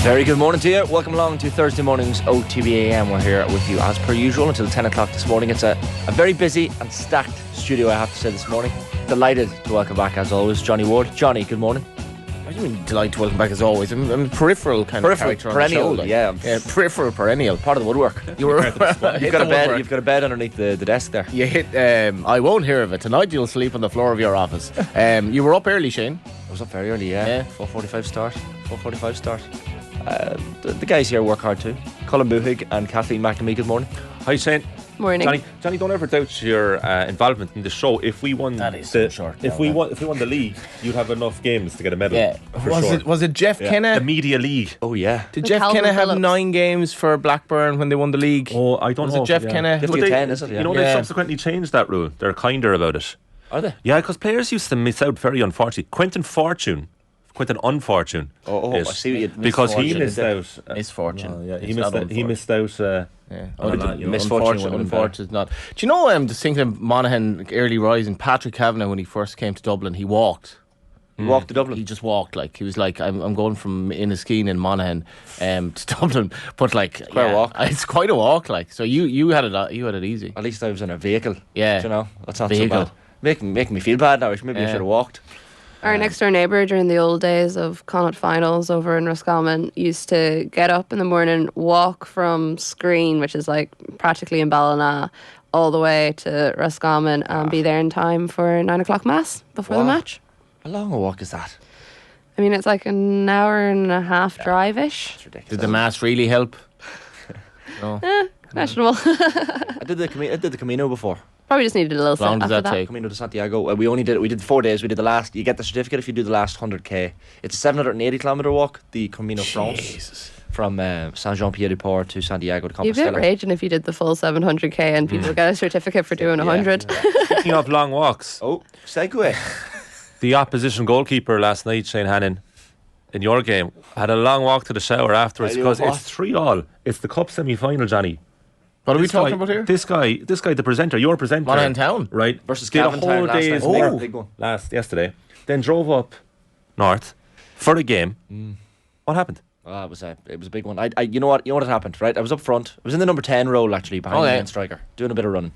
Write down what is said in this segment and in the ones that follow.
Very good morning to you. Welcome along to Thursday morning's OTB AM. We're here with you as per usual until 10 o'clock this morning. It's a very busy and stacked studio, I have to say, this morning. Delighted to welcome back, as always, Johnny Ward. Johnny, good morning. What do you mean delighted to welcome back as always? I'm a peripheral kind of character perennial, on the show. yeah. Peripheral perennial. Part of the woodwork. You've You've got a bed underneath the desk there. You hit. I won't hear of it tonight. You'll sleep on the floor of your office. You were up early, Shane. I was up very early, yeah. 4:45 start. 4:45 start. The guys here work hard too. Colm, Boohig and Kathleen, McNamee, good morning. Hi Shane. Morning. Johnny, don't ever doubt your involvement in the show. If we won if we won the league, you'd have enough games to get a medal. Yeah. Was it Jeff Kenna? The media league. Oh yeah. Did Jeff Kenna have 9 games for Blackburn when they won the league? Oh, I don't know. Was it Jeff Kenna? 10, is it? You know, they subsequently changed that rule. They're kinder about it. Are they? Yeah, because players used to miss out very unfortunately. Quentin Unfortune. I see what you mean. Because he missed out. Misfortune. Oh, yeah, he missed out. Misfortune. Unfortunate not. Do you know? I'm just thinking of Monaghan early rising. Patrick Kavanagh, when he first came to Dublin, he walked. He walked to Dublin. He just walked. Like he was like, I'm going from Inniskeen in Monaghan to Dublin, but like quite a walk. It's quite a walk. Like so, you had it easy. At least I was in a vehicle. Yeah, you know that's not so bad. Making me feel bad now. Maybe I should have walked. Our next door neighbour during the old days of Connacht finals over in Roscommon used to get up in the morning, walk from Screen, which is like practically in Ballina, all the way to Roscommon and be there in time for 9 o'clock mass before the match. How long a walk is that? I mean, it's like an hour and a half drive-ish. That's ridiculous. Did the mass really help? No. Questionable. I did the Camino before. Probably just needed a little How long set does after that that. take? Camino de Santiago. We did 4 days. We did the last. You get the certificate if you do the last 100k. It's a 780 kilometre walk. The Camino France from Saint Jean Pied du Port to Santiago de You'd be Compostela. raging if you did the full 700k and people get a certificate for doing 100. Speaking of long walks, Oh, segue. the opposition goalkeeper last night, Shane Hannon, in your game, had a long walk to the shower afterwards because it's 3-3. It's the cup semi-final, Johnny. What are we talking about here? This guy, the presenter, your presenter, Monaghan Town, right? Versus did a Cavan whole Town last day's night. work Big one. yesterday, then drove up north for the game. What happened? It was a big one. You know what had happened, right? I was up front. I was in the number 10 role actually behind the main striker, doing a bit of running.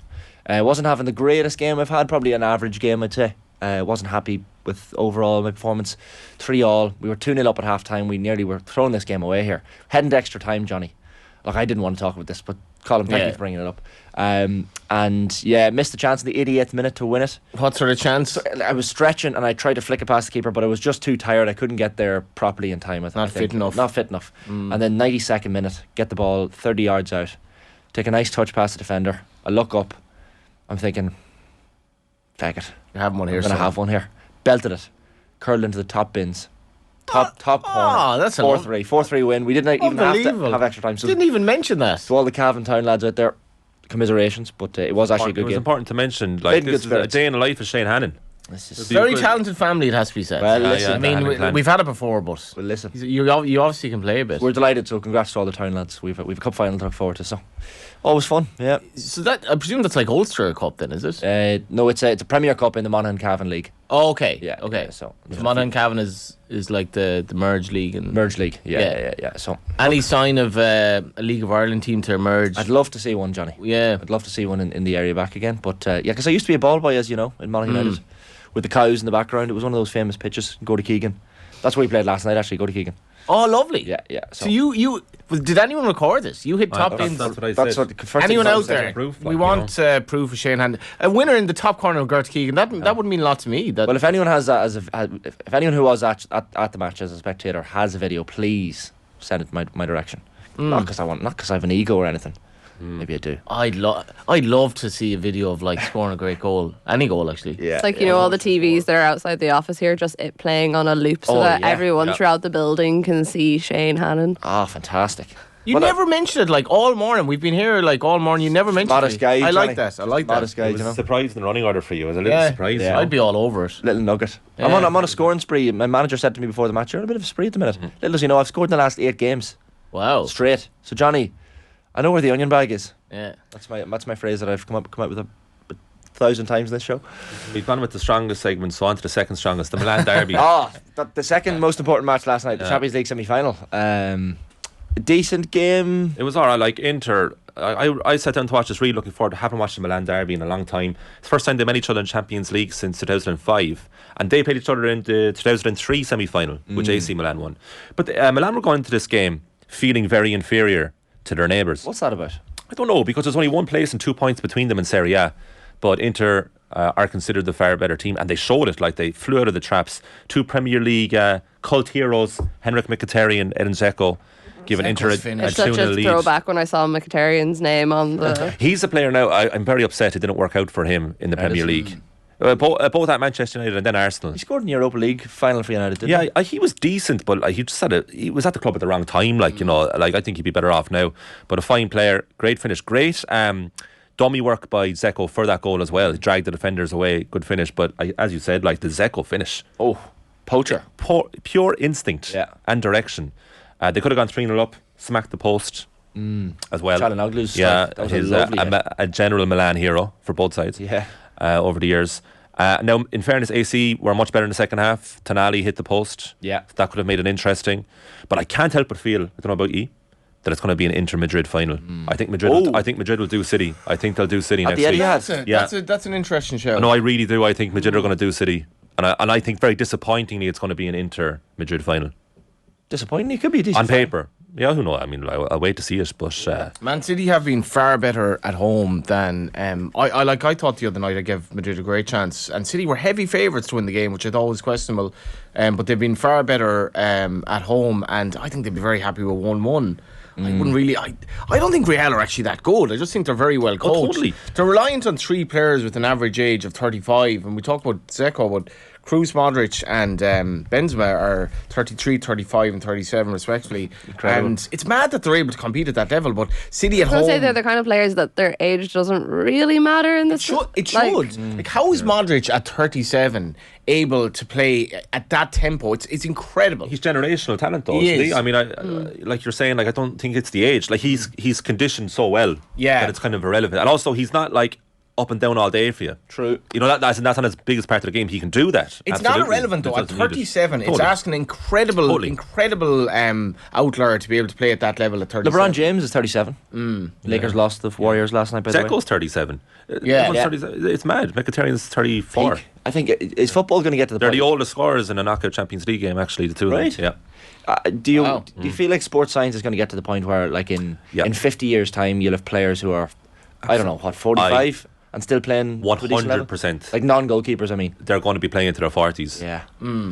Wasn't having the greatest game I've had, probably an average game I'd say. Wasn't happy with overall my performance. 3-3. We were 2-0 up at half time. We nearly were throwing this game away here. Heading to extra time, Johnny. Look, I didn't want to talk about this, but Colm, thank you for bringing it up. Missed the chance in the 88th minute to win it. What sort of chance? I was stretching and I tried to flick it past the keeper, but I was just too tired. I couldn't get there properly in time. Not fit enough. Not fit enough. And then 92nd minute, get the ball 30 yards out, take a nice touch past the defender. I look up, I'm thinking, feck it. You're having one here. I'm going to have one here. Belted it, curled into the top bins. Top corner. That's a 4-3 win. We didn't even have to have extra time. So didn't even mention that. to all the Cavan Town lads out there, commiserations, but it was actually a good It was game. important to mention, like, this is a day in the life of Shane Hannon. This is Very talented family, it has to be said. Well, listen, I mean, we've had it before, but well, listen. you obviously can play a bit. We're delighted, so congrats to all the town lads. We've a cup final to look forward to, so always fun. Yeah. So that I presume that's like Ulster Cup, then, is it? No, it's a Premier Cup in the Monaghan Cavan League. Oh, okay. Yeah. Okay. Yeah, so Monaghan Cavan is like the merge league and Merge League. Yeah. So any sign of a League of Ireland team to emerge? I'd love to see one, Johnny. Yeah. I'd love to see one in the area back again. But because I used to be a ball boy, as you know, in Monaghan United, with the cows in the background. It was one of those famous pitches. Go to Keegan. That's where we played last night. Actually, go to Keegan. Oh, lovely. Yeah. So you did anyone record this? You hit top bins. That's what I That's said. what the first Anyone thing out there? proof, We like, want proof of Shane Hannon. A winner in the top corner of Gert Keegan. That would mean a lot to me. That Well, if anyone has that if anyone who was at the match as a spectator has a video, please send it my direction. Not because I have an ego or anything. Maybe I do. I'd love to see a video of like scoring a great goal. Any goal, actually. Yeah. It's like, you know, all the TVs that are outside the office here, just it playing on a loop so that everyone throughout the building can see Shane Hannon. Ah, fantastic. You never mentioned it like all morning. We've been here like all morning. You never mentioned Modest it. guy, I Johnny. like that. I like Modest that. guy, It was you know. a surprise in the running order for you. It was a little surprise. Yeah. I'd be all over it. Little nugget. Yeah. I'm on a scoring spree. My manager said to me before the match, "You're on a bit of a spree at the minute." Little as you know, I've scored in the last 8 games Wow. straight. So Johnny, I know where the onion bag is. Yeah. That's my phrase that I've come out with 1,000 times in this show. We've gone with the strongest segment, so on to the second strongest, the Milan derby. The second most important match last night, the Champions League semi-final. Decent game. It was alright. Like Inter, I sat down to watch this, really looking forward to having watched the Milan derby in a long time. It's the first time they met each other in Champions League since 2005, and they played each other in the 2003 semi-final, which AC Milan won. But Milan were going into this game feeling very inferior to their neighbours. What's that about? I don't know, because there's only 1 place and 2 points between them in Serie A. But Inter are considered the far better team, and they showed it. Like, they flew out of the traps. 2 Premier League cult heroes, Henrik Mkhitaryan and Edin Dzeko, giving Inter a 2-0 lead. It's such a throwback when I saw Mkhitaryan's name on the... He's a player now. I'm very upset it didn't work out for him in the Premier League. Both at Manchester United and then Arsenal. He scored in the Europa League final for United, didn't he? He was decent, but he just he was at the club at the wrong time. Like, you know, like, I think he'd be better off now. But a fine player, great finish, great dummy work by Dzeko for that goal as well. He dragged the defenders away, good finish. But as you said, like, the Dzeko finish, poacher, pure instinct and direction. They could have gone 3-0 up, smacked the post as well. Chalanoglu's he's a general Milan hero for both sides. Over the years. Now, in fairness, AC were much better in the second half. Tonali hit the post. That could have made it interesting. But I can't help but feel, I don't know about you, that it's going to be an Inter-Madrid final. I think Madrid will do City. I think they'll do City next week. That's an interesting show. No, I really do. I think Madrid are going to do City. And I think very disappointingly it's going to be an Inter-Madrid final. Disappointingly? It could be a decent on paper. Yeah, who knows? I mean, I'll wait to see it. But Man City have been far better at home than I thought the other night. I gave Madrid a great chance, and City were heavy favourites to win the game, which I thought was questionable. But they've been far better at home, and I think they'd be very happy with 1-1. I wouldn't really. I don't think Real are actually that good. I just think they're very well coached. Totally. They're reliant on 3 players with an average age of 35, and we talk about Dzeko, but Kroos, Modric and Benzema are 33, 35 and 37 respectively. Incredible. And it's mad that they're able to compete at that level, but City at home... I was going to say they're the kind of players that their age doesn't really matter in this. It should. Like, how is Modric at 37 able to play at that tempo? It's incredible. He's generational talent though, isn't he? I mean, like you're saying, like, I don't think it's the age. Like, he's conditioned so well that it's kind of irrelevant. And also, he's not like up and down all day for you. True. You know, that's not his biggest part of the game. He can do that. It's not irrelevant though. At 37, it's asking incredible outlier to be able to play at that level at 37. LeBron James is 37. Lakers lost the Warriors last night, by the way. Dzeko's 37. It's mad. Mkhitaryan's 34. I think is football going to get to the They're point? the oldest scorers in a knockout Champions League game, actually, the two of them. Yeah. Do you feel like sports science is going to get to the point where, like, in 50 years' time, you'll have players who are, I don't know, 45 and still playing 100%. Like non-goalkeepers, I mean. They're going to be playing into their 40s. Yeah.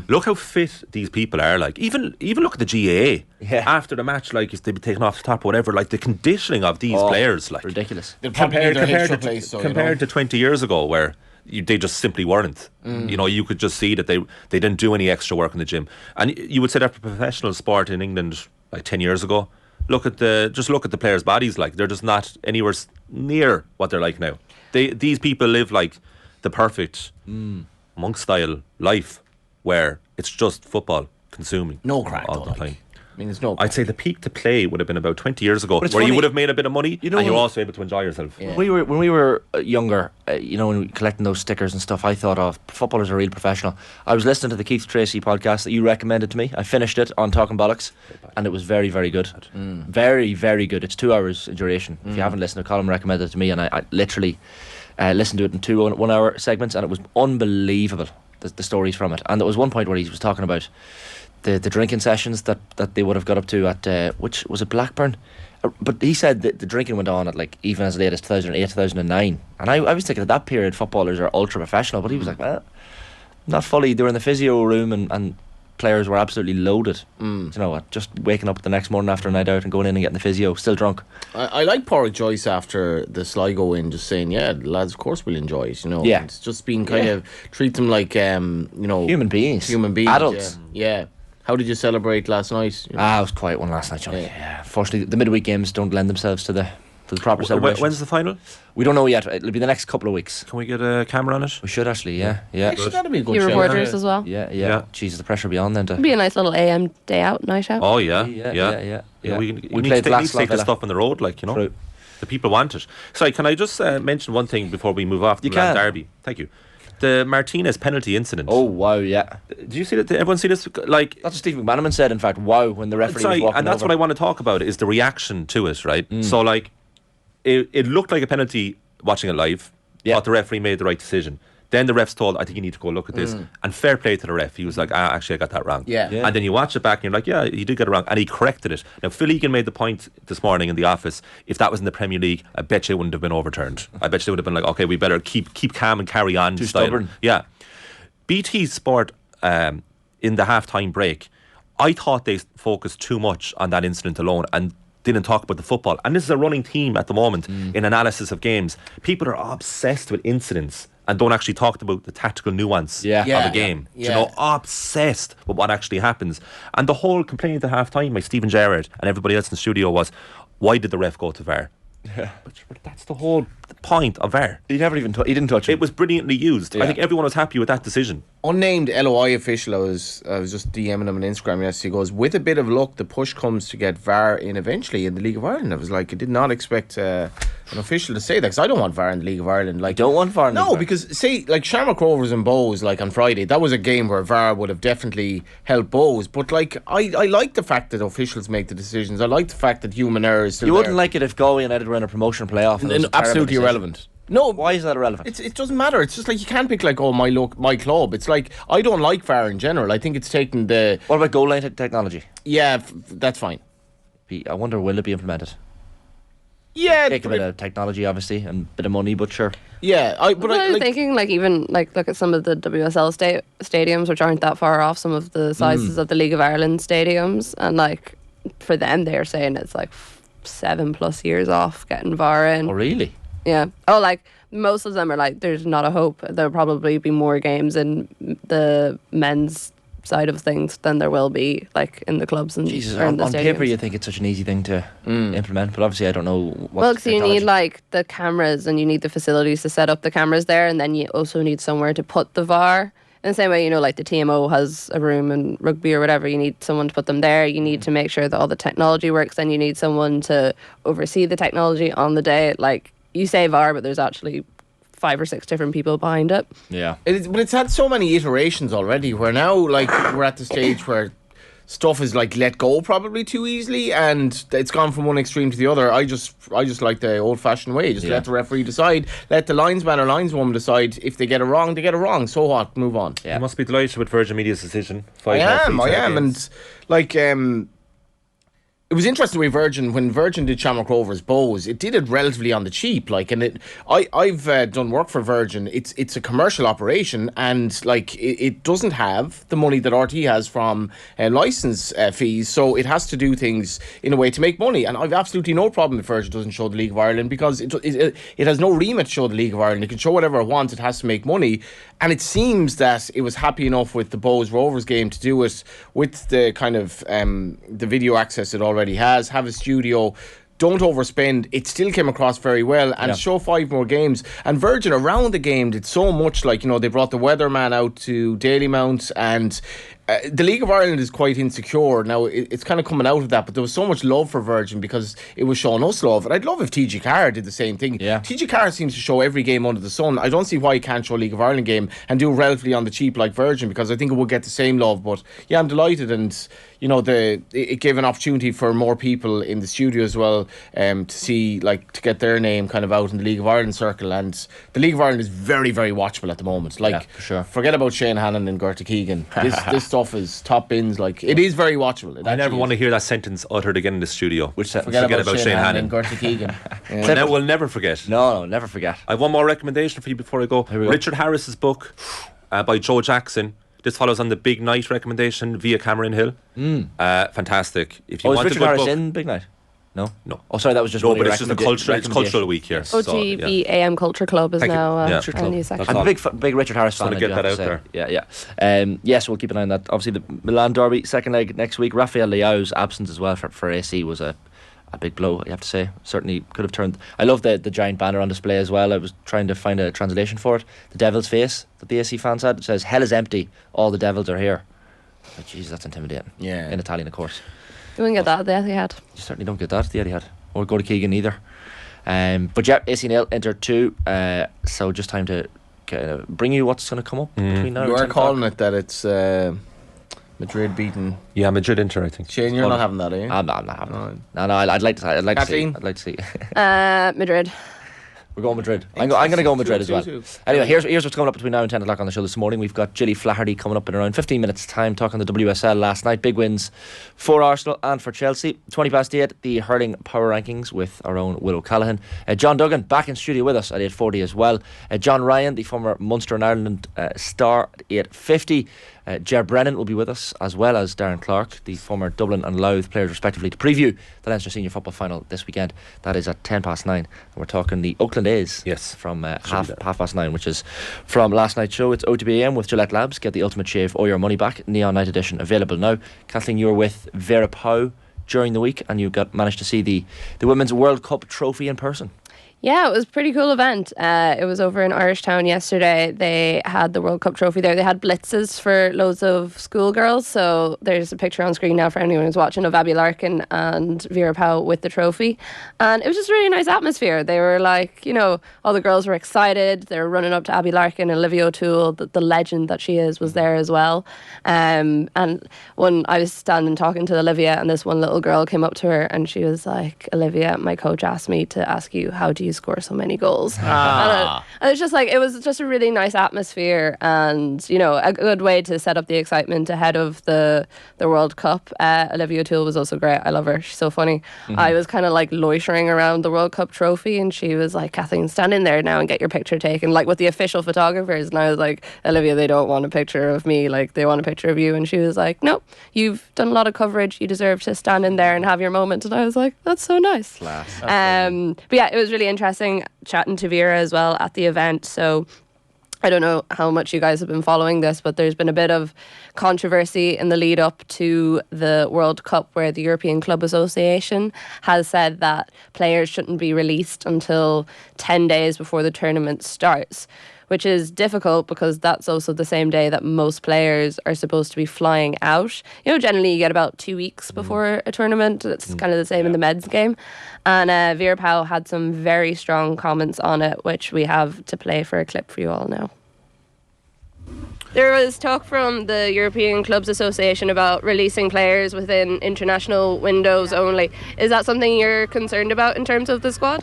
Look how fit these people are. Like, even look at the GAA. After the match, like, if they'd be taken off the top or whatever, like, the conditioning of these players, like, ridiculous. Compared to 20 years ago, where they just simply weren't. You know, you could just see that they didn't do any extra work in the gym. And you would say that for professional sport in England like 10 years ago. Look at the players' bodies. Like, they're just not anywhere near what they're like now. These people live like the perfect monk style life, where it's just football consuming all the time. I mean, there's no crack. I'd say the peak to play would have been about 20 years ago, where you would have made a bit of money, and you were also able to enjoy yourself. When we were younger, when we were collecting those stickers and stuff, I thought, footballers are real professional. I was listening to the Keith Tracy podcast that you recommended to me. I finished it on Talking Bollocks, and it was very, very good. Very, very good. It's 2 hours in duration. If you haven't listened, Colm recommended it to me, and I literally listened to it in 2 1-hour segments, and it was unbelievable, the stories from it. And there was one point where he was talking about the drinking sessions that they would have got up to at which was it, Blackburn, but he said that the drinking went on at, like, even as late as 2008, 2009, and I was thinking at that period footballers are ultra professional, but he was like, well, not fully. They were in the physio room and players were absolutely loaded. You know what, just waking up the next morning after a night out and going in and getting the physio, still drunk. I like Porrick Joyce after the Sligo win, just saying, lads, of course we'll enjoy it, you know. It's just been kind of treat them like human beings, adults. How did you celebrate last night? It was quite one last night, Johnny. Unfortunately, the midweek games don't lend themselves to the proper celebration. When's the final? We don't know yet. It'll be the next couple of weeks. Can we get a camera on it? We should actually, Actually, that'd be a good Your show. reporters as well. Yeah. Jesus, the pressure beyond then. It'd be a nice little AM day out, night out. Oh yeah. Yeah. We played need to take the stuff on the road, like, you know. True. The people want it. Sorry, can I just mention one thing before we move off the Milan derby? Thank you. The Martinez penalty incident. Oh wow, yeah. Did you see that? Did everyone see this? Like, that's what Steve McNamee said. In fact, wow, when the referee was walking and that's over. what I want to talk about is the reaction to it, right? So like, it looked like a penalty watching it live. Yeah. But the referee made the right decision. Then the ref's told, I think you need to go look at this. And fair play to the ref. He was like, actually, I got that wrong. Yeah. And then you watch it back and you're like, yeah, he did get it wrong. And he corrected it. Now, Phil Egan made the point this morning in the office, if that was in the Premier League, I bet you it wouldn't have been overturned. I bet you they would have been like, okay, we better keep calm and carry on. Too stubborn. Yeah. BT Sport, in the half-time break, I thought they focused too much on that incident alone and didn't talk about the football. And this is a running theme at the moment in analysis of games. People are obsessed with incidents and don't actually talk about the tactical nuance of a game. You know, obsessed with what actually happens. And the whole complaint at half time by Stephen Gerrard and everybody else in the studio was, why did the ref go to VAR? Yeah. But that's the whole point of VAR. He never even he didn't touch it. It was brilliantly used. I think everyone was happy with that decision. Unnamed LOI official, I was just DMing him on Instagram yesterday. He goes, with a bit of luck, the push comes to get VAR in eventually in the League of Ireland. I was like, I did not expect an official to say that, because I don't want VAR in the League of Ireland. Like, don't want VAR in the League of Ireland? No, because say like Shamrock Rovers and Bows, like on Friday, that was a game where VAR would have definitely helped Bows. But like, I like the fact that officials make the decisions. I like the fact that human error is still You wouldn't there. like it if Galway and United were in a promotion playoff. And absolutely irrelevant. No, why is that irrelevant? It doesn't matter. It's just like you can't pick like, oh, my club. It's like, I don't like VAR in general. I think it's taken the... What about goal line technology? Yeah, that's fine. I wonder, will it be implemented? Yeah, take a bit of technology, obviously, and a bit of money, but sure. Yeah, I was thinking, like, even like look at some of the WSL stadiums, which aren't that far off some of the sizes of the League of Ireland stadiums, and like for them, they're saying it's like 7+ years off getting VAR in. Oh, really? Yeah. Oh, like most of them are like, there's not a hope. There'll probably be more games in the men's side of things than there will be like in the clubs and Jesus, or in the on stadiums. paper you think it's such an easy thing to implement, but obviously I don't know what. Well, because you need like the cameras and you need the facilities to set up the cameras there, and then you also need somewhere to put the VAR. In the same way, you know, like the TMO has a room in rugby or whatever, you need someone to put them there. You need to make sure that all the technology works, and you need someone to oversee the technology on the day. Like, you say VAR, but there's actually 5 or 6 different people behind it. Yeah. But it's had so many iterations already, where now, like, we're at the stage where stuff is like let go probably too easily, and it's gone from one extreme to the other. I just like the old-fashioned way. Just let the referee decide. Let the linesman or lineswoman decide. If they get it wrong, they get it wrong. So what? Move on. Yeah. You must be delighted with Virgin Media's decision. I am, and like it was interesting the way when Virgin did Shamrock Rovers Bows, it did it relatively on the cheap. Like, and I've done work for Virgin. It's a commercial operation, and like it doesn't have the money that RT has from license fees, so it has to do things in a way to make money. And I've absolutely no problem if Virgin doesn't show the League of Ireland, because it has no remit to show the League of Ireland. It can show whatever it wants. It has to make money. And it seems that it was happy enough with the Bows Rovers game to do it with the kind of the video access it already has, have a studio, don't overspend. It still came across very well, and show 5 more games. And Virgin around the game did so much, like, you know, they brought the weatherman out to Dalymount, and the League of Ireland is quite insecure now. It's kind of coming out of that, but there was so much love for Virgin because it was showing us love. And I'd love if TG Carr did the same thing. TG Carr seems to show every game under the sun. I don't see why he can't show a League of Ireland game and do relatively on the cheap like Virgin, because I think it will get the same love. But yeah, I'm delighted, and you know, it gave an opportunity for more people in the studio as well, to see, like, to get their name kind of out in the League of Ireland circle. And the League of Ireland is very, very watchable at the moment. Like, for sure. Forget about Shane Hannon and Gerta Keegan. This stuff is top bins. Like, it is very watchable. I never want to hear that sentence uttered again in the studio. Which sentence? Forget about Shane Hannon and Gerta Keegan. We'll never forget. No, never forget. I have one more recommendation for you before I go. Richard Harris's book by Joe Jackson. This follows on the Big Night recommendation via Cameron Hill. Fantastic. If you want Richard Harris in Big Night? No. Oh, sorry, that was just no. But it's just it's cultural week here. OTB AM Culture Club is now a new section. I'm a big Richard Harris fan. Just want to get that out there. Yeah. Yes, we'll keep an eye on that. Obviously, the Milan derby second leg next week. Rafael Leao's absence as well for AC was a big blow, you have to say. Certainly could have turned. I love the giant banner on display as well. I was trying to find a translation for it. The devil's face that the AC fans had. It says, "Hell is empty. All the devils are here." Oh, jeez, that's intimidating. Yeah. In Italian, of course. You wouldn't get that at the Etihad. You certainly don't get that at the Etihad. Or go to Keegan either. But yeah, AC 0, Inter 2. So just time to bring you what's going to come up between now. You and are calling it that it's Madrid beating. Yeah, Madrid Inter, I think. Shane, you're not having that, are you? I'm not having it. No, I'd like to see. Kathleen? I'd like to see. Madrid. We're going Madrid. I'm going to go Madrid as well. Anyway, here's what's coming up between now and 10 o'clock on the show this morning. We've got Gilly Flaherty coming up in around 15 minutes time, talking the WSL last night. Big wins for Arsenal and for Chelsea. 8:20, the hurling power rankings with our own Will O'Callaghan. John Duggan back in studio with us at 8:40 as well. John Ryan, the former Munster and Ireland star, at 8:50. Ger Brennan will be with us, as well as Darren Clark, the former Dublin and Louth players respectively, to preview the Leinster Senior Football Final this weekend. That is at 9:10, and we're talking the Oakland A's from half past 9, which is from last night's show. It's OTB AM with Gillette Labs. Get the ultimate shave or your money back. Neon Night Edition available now. Kathleen, you were with Vera Pauw during the week, and you managed to see the Women's World Cup trophy in person. Yeah, it was a pretty cool event. It was over in Irish Town yesterday. They had the World Cup trophy there. They had blitzes for loads of schoolgirls. So there's a picture on screen now for anyone who's watching of Abby Larkin and Vera Pauw with the trophy. And it was just a really nice atmosphere. They were like, all the girls were excited. They were running up to Abby Larkin. Olivia O'Toole, the legend that she is, was there as well. And when I was standing talking to Olivia, and this one little girl came up to her and she was like, Olivia, my coach asked me to ask you, how do you score so many goals? And it's just like, it was just a really nice atmosphere, and a good way to set up the excitement ahead of the World Cup. Olivia O'Toole was also great. I love her, she's so funny. I was kind of like loitering around the World Cup trophy, and she was like, Kathleen, stand in there now and get your picture taken, like with the official photographers. And I was like, Olivia, they don't want a picture of me, like they want a picture of you. And she was like, no, you've done a lot of coverage, you deserve to stand in there and have your moment. And I was like, that's so nice. But yeah, it was really interesting chatting to Vera as well at the event. So I don't know how much you guys have been following this, but there's been a bit of controversy in the lead up to the World Cup, where the European Club Association has said that players shouldn't be released until 10 days before the tournament starts, which is difficult because that's also the same day that most players are supposed to be flying out. Generally you get about 2 weeks before a tournament. It's kind of the same in the men's game. And Vera Pauw had some very strong comments on it, which we have to play for a clip for you all now. There was talk from the European Clubs Association about releasing players within international windows only. Is that something you're concerned about in terms of the squad?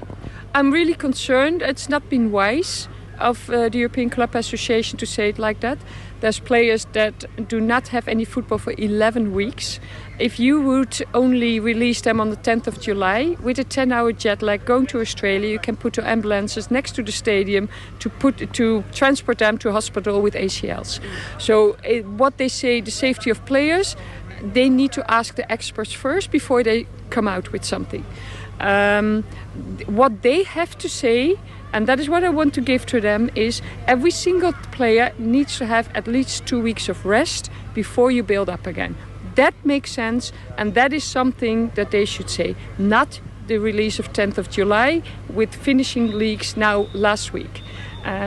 I'm really concerned. It's not been wise of the European Club Association to say it like that. There's players that do not have any football for 11 weeks. If you would only release them on the 10th of July with a 10-hour jet lag going to Australia, you can put the ambulances next to the stadium to transport them to hospital with ACLs. So what they say, the safety of players, they need to ask the experts first before they come out with something. What they have to say, and that is what I want to give to them, is every single player needs to have at least 2 weeks of rest before you build up again. That makes sense, and that is something that they should say, not the release of 10th of July with finishing leagues now last week.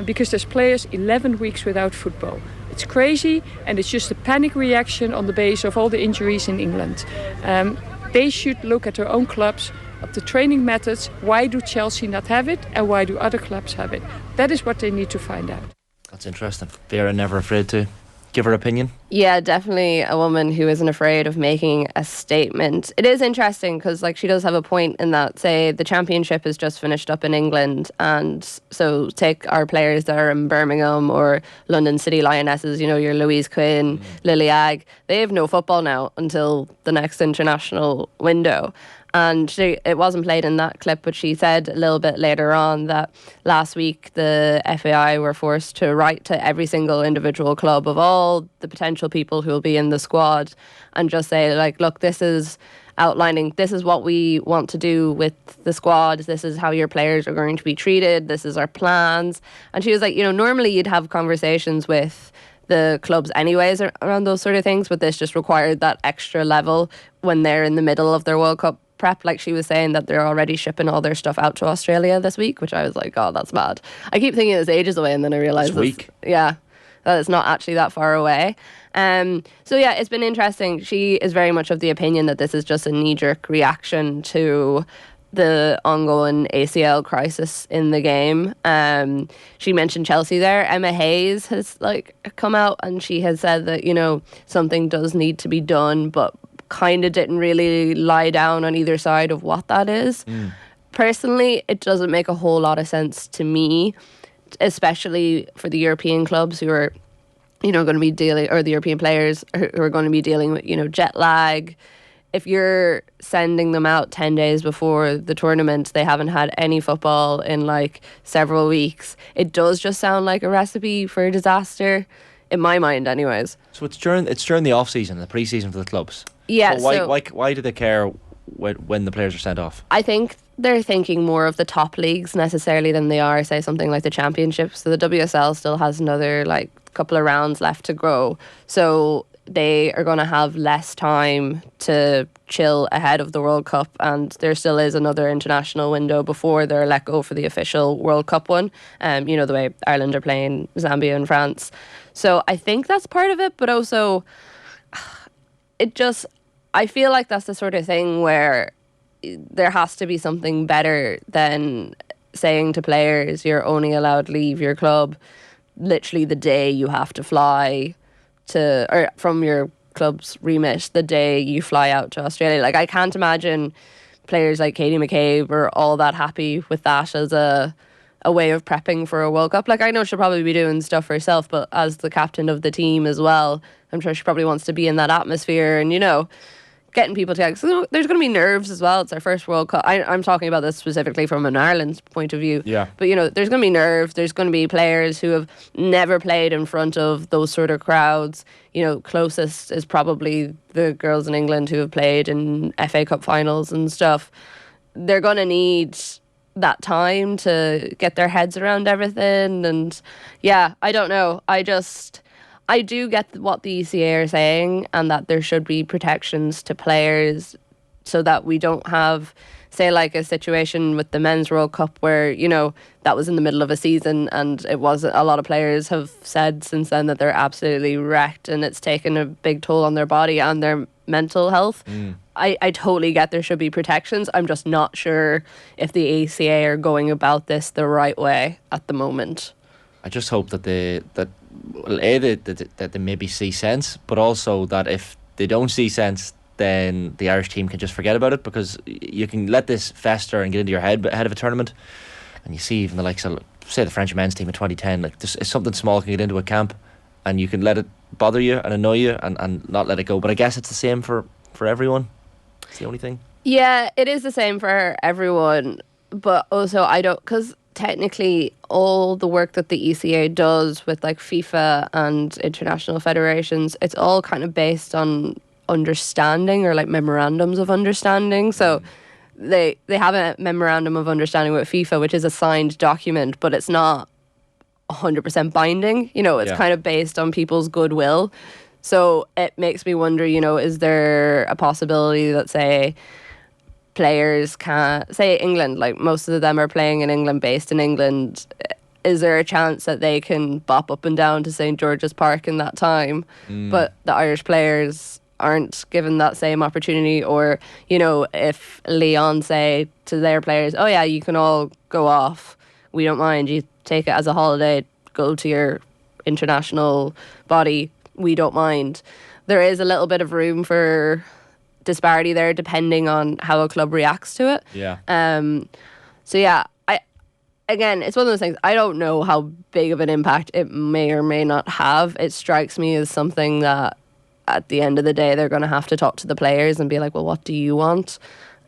Because there's players 11 weeks without football. It's crazy, and it's just a panic reaction on the base of all the injuries in England. They should look at their own clubs, of the training methods. Why do Chelsea not have it, and why do other clubs have it? That is what they need to find out. That's interesting. Vera never afraid to give her opinion. Yeah, definitely a woman who isn't afraid of making a statement. It is interesting because she does have a point in that, say, the championship is just finished up in England, and so take our players that are in Birmingham or London City Lionesses, your Louise Quinn, Lily Agg, they have no football now until the next international window. And it wasn't played in that clip, but she said a little bit later on that last week the FAI were forced to write to every single individual club of all the potential people who will be in the squad and just say, look, this is outlining, this is what we want to do with the squad, this is how your players are going to be treated, this is our plans. And she was like, normally you'd have conversations with the clubs anyways around those sort of things, but this just required that extra level when they're in the middle of their World Cup prep. Like she was saying that they're already shipping all their stuff out to Australia this week, which I was like, oh, that's mad. I keep thinking it's ages away, and then I realised that it's not actually that far away. So yeah, it's been interesting. She is very much of the opinion that this is just a knee-jerk reaction to the ongoing ACL crisis in the game. She mentioned Chelsea there. Emma Hayes has come out and she has said that, something does need to be done, but kind of didn't really lie down on either side of what that is. Personally, it doesn't make a whole lot of sense to me, especially for the European clubs who are, going to be dealing, or the European players who are going to be dealing with, jet lag. If you're sending them out 10 days before the tournament, they haven't had any football in several weeks. It does just sound like a recipe for a in my mind anyways. So it's during the off season, the pre-season for the clubs. Yeah. So why do they care when the players are sent off? I think they're thinking more of the top leagues necessarily than they are, say, something like the Championship. So the WSL still has another couple of rounds left to go. So they are going to have less time to chill ahead of the World Cup, and there still is another international window before they're let go for the official World Cup one. The way Ireland are playing Zambia and France. So I think that's part of it, but also I feel like that's the sort of thing where there has to be something better than saying to players you're only allowed to leave your club literally the day you have to fly or from your club's remit, the day you fly out to Australia. I can't imagine players like Katie McCabe are all that happy with that as a way of prepping for a World Cup. I know she'll probably be doing stuff herself, but as the captain of the team as well, I'm sure she probably wants to be in that atmosphere and, getting people together. So there's going to be nerves as well. It's our first World Cup. I'm talking about this specifically from an Ireland point of view. Yeah. But, there's going to be nerves. There's going to be players who have never played in front of those sort of crowds. Closest is probably the girls in England who have played in FA Cup finals and stuff. They're going to need that time to get their heads around everything. And, yeah, I don't know. I do get what the ECA are saying, and that there should be protections to players so that we don't have, say, a situation with the Men's World Cup where, that was in the middle of a season and it wasn't. A lot of players have said since then that they're absolutely wrecked and it's taken a big toll on their body and their mental health. I totally get there should be protections. I'm just not sure if the ACA are going about this the right way at the moment. I just hope that they maybe see sense, but also that if they don't see sense, then the Irish team can just forget about it, because you can let this fester and get into your head ahead of a tournament, and you see even the likes of, say, the French men's team in 2010, if something small can get into a camp and you can let it bother you and annoy you and not let it go. But I guess it's the same for everyone. It's the only thing. Yeah, it is the same for everyone, but also because technically all the work that the ECA does with FIFA and international federations, it's all kind of based on understanding or memorandums of understanding. So they have a memorandum of understanding with FIFA, which is a signed document, but it's not 100% binding. It's kind of based on people's goodwill. So it makes me wonder, is there a possibility that, say, players can't, say England, most of them are playing in England, based in England, is there a chance that they can bop up and down to St. George's Park in that time, but the Irish players aren't given that same opportunity? Or, if Leon say to their players, oh yeah, you can all go off, we don't mind, you take it as a holiday, go to your international body, we don't mind. There is a little bit of room for disparity there depending on how a club reacts to it. So yeah, again, it's one of those things, I don't know how big of an impact it may or may not have. It strikes me as something that at the end of the day they're going to have to talk to the players and be like, well, what do you want?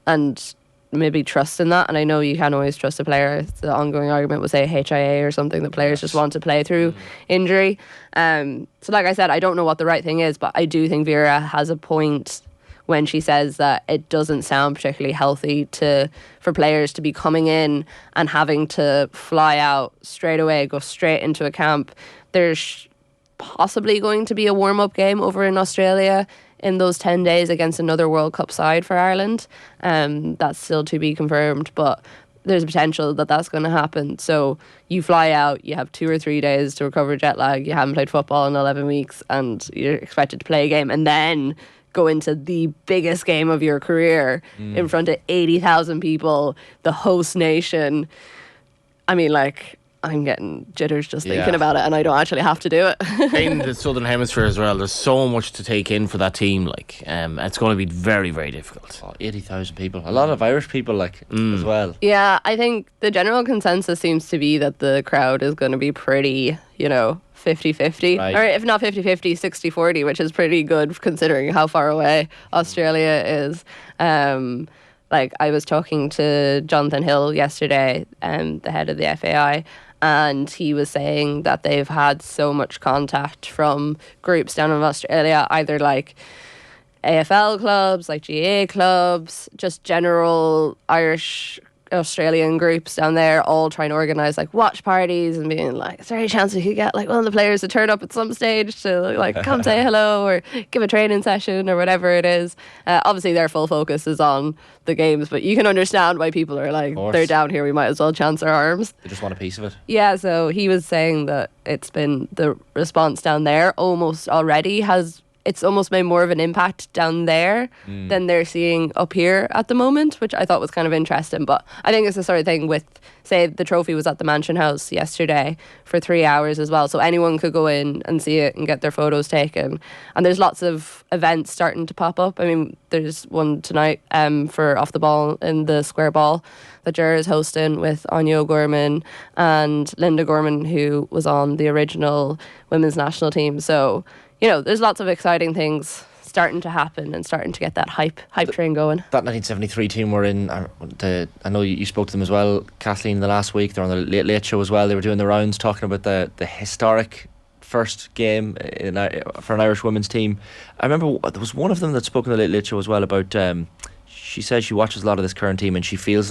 And maybe trust in that. And I know you can't always trust a player. The ongoing argument was, say, HIA or something, that players just want to play through injury. So like I said, I don't know what the right thing is, but I do think Vera has a point when she says that it doesn't sound particularly healthy for players to be coming in and having to fly out straight away, go straight into a camp. There's possibly going to be a warm-up game over in Australia in those 10 days against another World Cup side for Ireland. That's still to be confirmed, but there's a potential that that's going to happen. So you fly out, you have 2 or 3 days to recover jet lag, you haven't played football in 11 weeks, and you're expected to play a game, and then go into the biggest game of your career in front of 80,000 people, the host nation. I mean, like, I'm getting jitters just thinking about it, and I don't actually have to do it. In the Southern Hemisphere as well, there's so much to take in for that team. Like, it's going to be very, very difficult. 80,000 people. A lot of Irish people, like, as well. Yeah, I think the general consensus seems to be that the crowd is going to be pretty, 50-50. Right. Or if not 50-50, 60-40, which is pretty good considering how far away Australia is. Like, I was talking to Jonathan Hill yesterday, the head of the FAI, and he was saying that they've had so much contact from groups down in Australia, either like AFL clubs, like GAA clubs, just general Irish Australian groups down there, all trying to organise like watch parties and being like, is there any chance we could get like one of the players to turn up at some stage to like come say hello or give a training session or whatever it is. Obviously their full focus is on the games, but you can understand why people are like, they're down here, we might as well chance our arms. They just want a piece of it. Yeah, so he was saying that it's been the response down there almost already it's almost made more of an impact down there than they're seeing up here at the moment, which I thought was kind of interesting. But I think it's the sort of thing with, say, the trophy was at the Mansion House yesterday for 3 hours as well. So anyone could go in and see it and get their photos taken. And there's lots of events starting to pop up. I mean, there's one tonight for Off the Ball in the Square Ball that Ger is hosting with Anya O'Gorman and Linda Gorman, who was on the original women's national team. So, there's lots of exciting things starting to happen and starting to get that hype train going. That 1973 team were in, I know you spoke to them as well, Kathleen, the last week. They're on the Late Show as well. They were doing the rounds talking about the historic first game for an Irish women's team. I remember there was one of them that spoke on the Late Show as well about, she says she watches a lot of this current team and she feels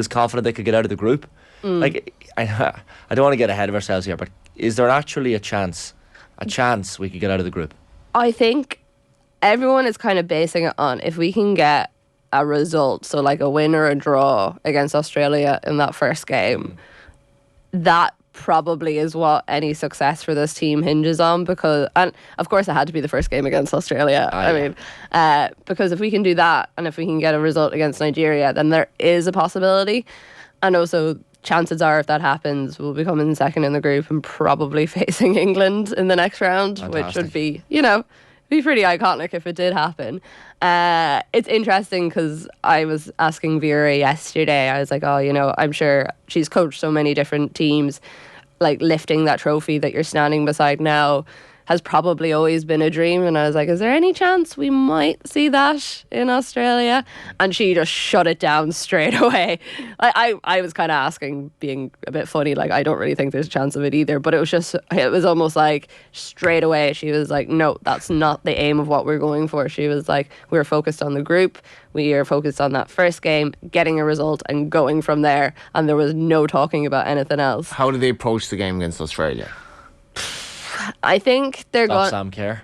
confident they could get out of the group. Like, I don't want to get ahead of ourselves here, but is there actually a chance we could get out of the group? I think everyone is kind of basing it on if we can get a result, so like a win or a draw against Australia in that first game, that probably is what any success for this team hinges on, because, and of course it had to be the first game against Australia. Because if we can do that and if we can get a result against Nigeria, then there is a possibility. And also, chances are, if that happens, we'll be coming second in the group and probably facing England in the next round. Fantastic. Which would be, be pretty iconic if it did happen. It's interesting because I was asking Vera yesterday, I was like, I'm sure she's coached so many different teams, like lifting that trophy that you're standing beside now has probably always been a dream. And I was like, is there any chance we might see that in Australia? And she just shut it down straight away. I was kind of asking, being a bit funny, like, I don't really think there's a chance of it either. But it was almost like straight away she was like, no, that's not the aim of what we're going for. She was like, we're focused on the group. We are focused on that first game, getting a result and going from there. And there was no talking about anything else. How did they approach the game against Australia? I think they're going... Stop Sam Kerr.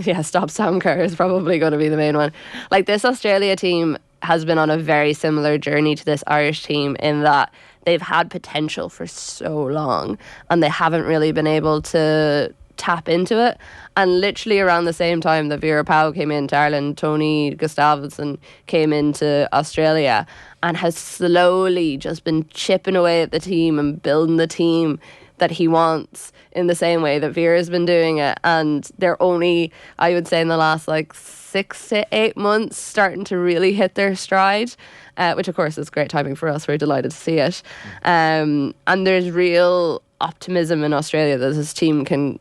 Yeah, stop Sam Kerr is probably going to be the main one. Like, this Australia team has been on a very similar journey to this Irish team in that they've had potential for so long and they haven't really been able to tap into it. And literally around the same time that Vera Pauw came into Ireland, Tony Gustavsson came into Australia and has slowly just been chipping away at the team and building the team that he wants in the same way that Vera's been doing it. And they're only, I would say, in the last 6 to 8 months starting to really hit their stride, which of course is great timing for us. We're delighted to see it. And there's real optimism in Australia that this team can,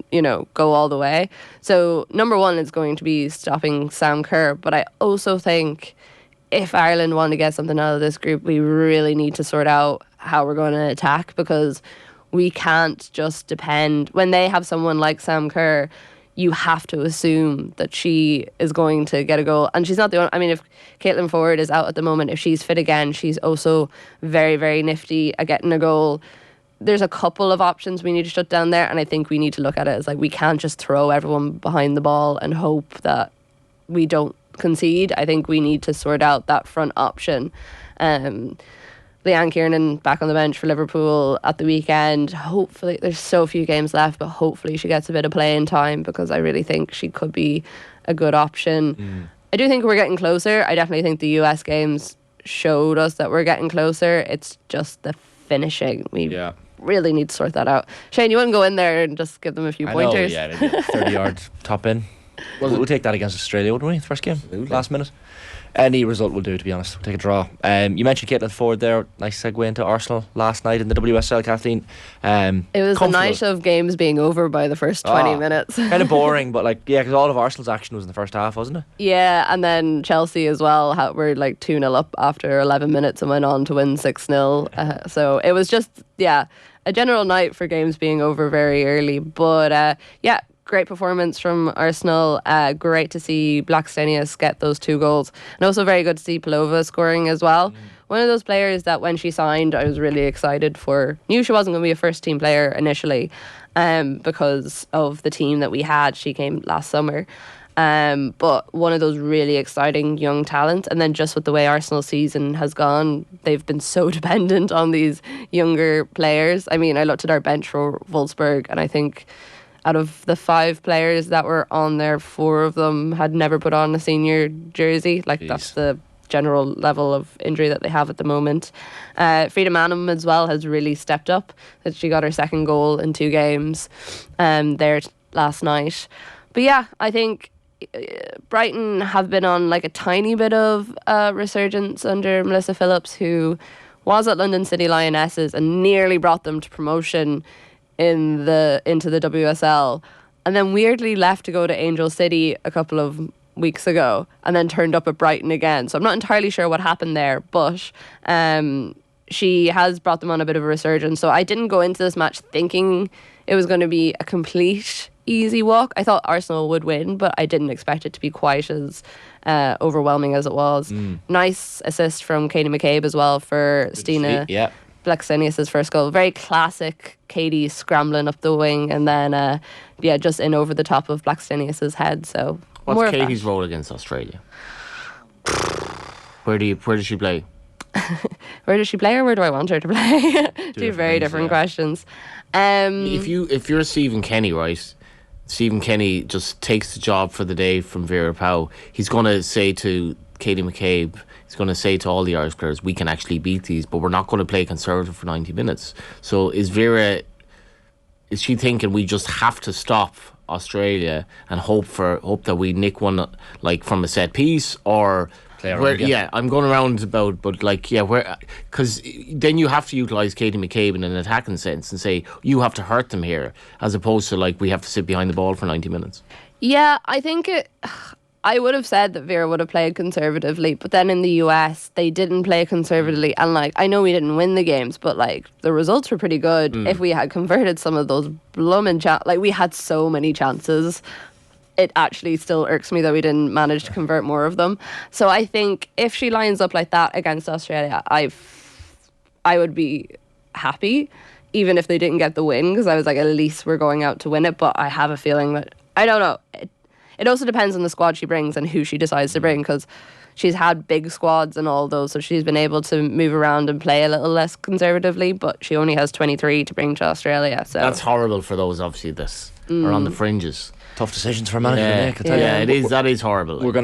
go all the way. So number one is going to be stopping Sam Kerr. But I also think if Ireland want to get something out of this group, we really need to sort out how we're going to attack, because we can't just depend. When they have someone like Sam Kerr, you have to assume that she is going to get a goal. And she's not the only... I mean, if Caitlin Ford is out at the moment, if she's fit again, she's also very, very nifty at getting a goal. There's a couple of options we need to shut down there, and I think we need to look at it as we can't just throw everyone behind the ball and hope that we don't concede. I think we need to sort out that front option. Leanne Kiernan back on the bench for Liverpool at the weekend. Hopefully, there's so few games left, but hopefully she gets a bit of playing time, because I really think she could be a good option. I do think we're getting closer. I definitely think the US games showed us that we're getting closer. It's just the finishing. We really need to sort that out. Shane, you wouldn't go in there and just give them a few pointers? I know, 30-yard top in. We'll take that against Australia, wouldn't we? First game, last minute. Any result will do, to be honest. We'll take a draw. You mentioned Caitlin Ford there. Nice segue into Arsenal last night in the WSL, Kathleen. It was a night of games being over by the first 20 minutes. Kind of boring, but because all of Arsenal's action was in the first half, wasn't it? Yeah, and then Chelsea as well were 2-0 up after 11 minutes and went on to win 6-0. So it was just, a general night for games being over very early. But great performance from Arsenal. Great to see Blackstenius get those 2 goals. And also very good to see Palova scoring as well. One of those players that when she signed, I was really excited for. Knew she wasn't going to be a first team player initially because of the team that we had. She came last summer. But one of those really exciting young talents. And then just with the way Arsenal's season has gone, they've been so dependent on these younger players. I mean, I looked at our bench for Wolfsburg, and I think out of the 5 players that were on there, 4 of them had never put on a senior jersey. That's the general level of injury that they have at the moment. Frida Manum as well has really stepped up. That she got her 2nd goal in 2 games there last night. But I think Brighton have been on a tiny bit of resurgence under Melissa Phillips, who was at London City Lionesses and nearly brought them to promotion into the WSL, and then weirdly left to go to Angel City a couple of weeks ago, and then turned up at Brighton again. So I'm not entirely sure what happened there, but she has brought them on a bit of a resurgence. So I didn't go into this match thinking it was going to be a complete easy walk. I thought Arsenal would win, but I didn't expect it to be quite as overwhelming as it was. Nice assist from Katie McCabe as well for Stina Blackstenius' first goal. Very classic Katie scrambling up the wing, and then just in over the top of Blackstenius' head. So what's Katie's role against Australia? Where does she play? Where does she play, or where do I want her to play? Two very different questions. If you're Stephen Kenny, right? Stephen Kenny just takes the job for the day from Vera Pauw. He's going to say to Katie McCabe, he's going to say to all the Irish players, we can actually beat these, but we're not going to play conservative for 90 minutes. So is she thinking we just have to stop Australia and hope that we nick one from a set piece, or I'm going around about, but because then you have to utilise Katie McCabe in an attacking sense and say you have to hurt them here, as opposed to we have to sit behind the ball for 90 minutes. Yeah, I think I would have said that Vera would have played conservatively, but then in the US they didn't play conservatively, and I know we didn't win the games, but the results were pretty good. If we had converted some of those blooming we had so many chances. It actually still irks me that we didn't manage to convert more of them. So I think if she lines up like that against Australia, I would be happy, even if they didn't get the win, because I was at least we're going out to win it. But I have a feeling that, I don't know, it also depends on the squad she brings and who she decides to bring, because she's had big squads and all those, so she's been able to move around and play a little less conservatively, but she only has 23 to bring to Australia. So that's horrible for those, obviously, are on the fringes. Tough decisions for a manager to make, I tell you. It is. That is horrible. We're going to